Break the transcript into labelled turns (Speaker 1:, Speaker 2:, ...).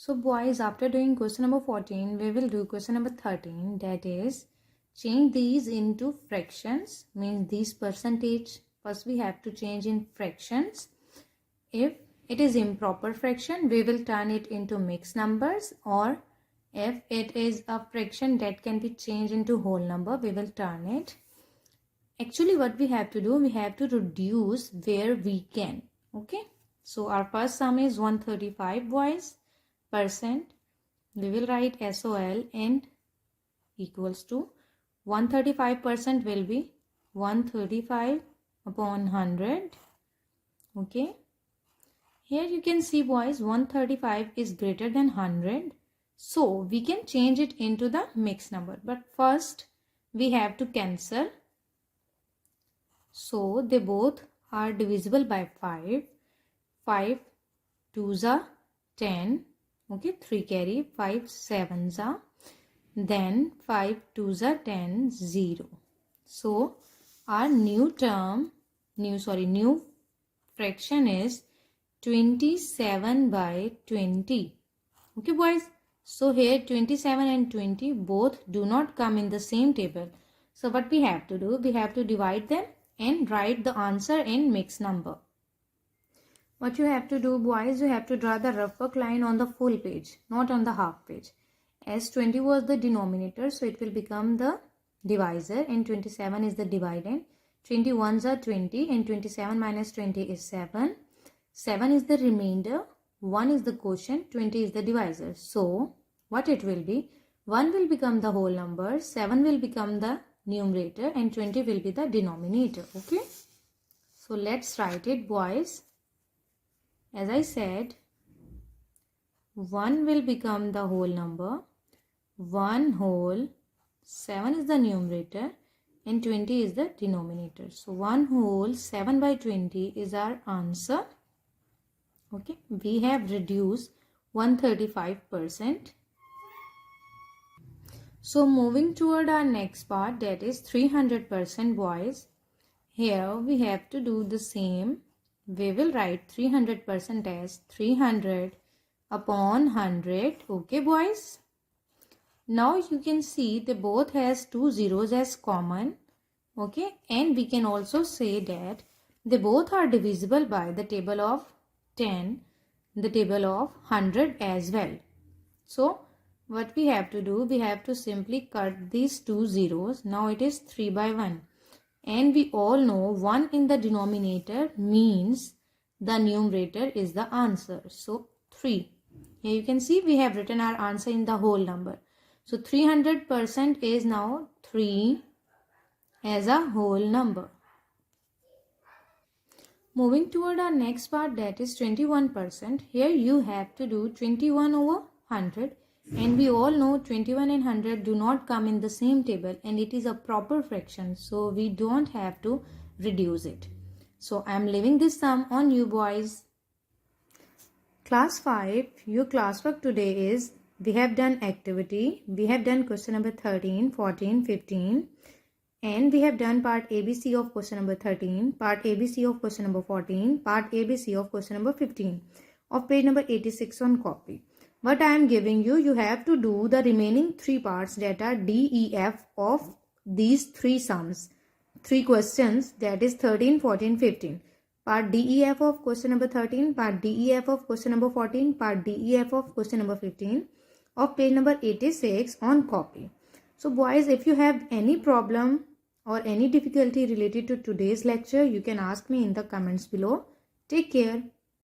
Speaker 1: So boys, after doing question number 14, we will do question number 13, that is change these into fractions, means these percentage. First we have to change in fractions. If it is improper fraction, we will turn it into mixed numbers, or if it is a fraction that can be changed into whole number, we will turn it. Actually what we have to do, we have to reduce where we can. Okay, so our first sum is 135 boys percent. We will write SOL and equals to 135% will be 135 upon 100. Okay, here you can see boys, 135 is greater than 100, so we can change it into the mixed number, but first we have to cancel. So they both are divisible by 5. 5 2s are 10. Okay, 3 carry, 5 7s are, then 5 2s are 10, 0. So our new fraction is 27 by 20. Okay boys, so here 27 and 20 both do not come in the same table. So what we have to do, we have to divide them and write the answer in mixed number. What you have to do boys, you have to draw the rough work line on the full page, not on the half page. As 20 was the denominator, so it will become the divisor, and 27 is the dividend. 21s are 20 and 27 minus 20 is 7. 7 is the remainder, 1 is the quotient, 20 is the divisor. So what it will be, 1 will become the whole number, 7 will become the numerator, and 20 will be the denominator. Okay, so let's write it boys. As I said, 1 will become the whole number, 1 whole, 7 is the numerator and 20 is the denominator. So 1 whole 7 by 20 is our answer. Okay, we have reduced 135%. So moving toward our next part, that is 300% boys. Here we have to do the same. We will write 300% as 300 upon 100. Okay boys. Now you can see they both has two zeros as common. Okay, and we can also say that they both are divisible by the table of 10, the table of 100 as well. So what we have to do, we have to simply cut these two zeros. Now it is 3 by 1. And we all know 1 in the denominator means the numerator is the answer. So 3. Here you can see we have written our answer in the whole number. So 300% is now 3 as a whole number. Moving toward our next part, that is 21%. Here you have to do 21 over 100. And we all know 21 and 100 do not come in the same table, and it is a proper fraction, so we don't have to reduce it. So I am leaving this sum on you boys. Class 5, your classwork today is, we have done activity, we have done question number 13, 14, 15, and we have done part ABC of question number 13, part ABC of question number 14, part ABC of question number 15 of page number 86 on copy. What I am giving you, you have to do the remaining 3 parts, that are D, E, F of these 3 sums. 3 questions, that is 13, 14, 15. Part D, E, F of question number 13, part D, E, F of question number 14, part D, E, F of question number 15 of page number 86 on copy. So boys, if you have any problem or any difficulty related to today's lecture, you can ask me in the comments below. Take care.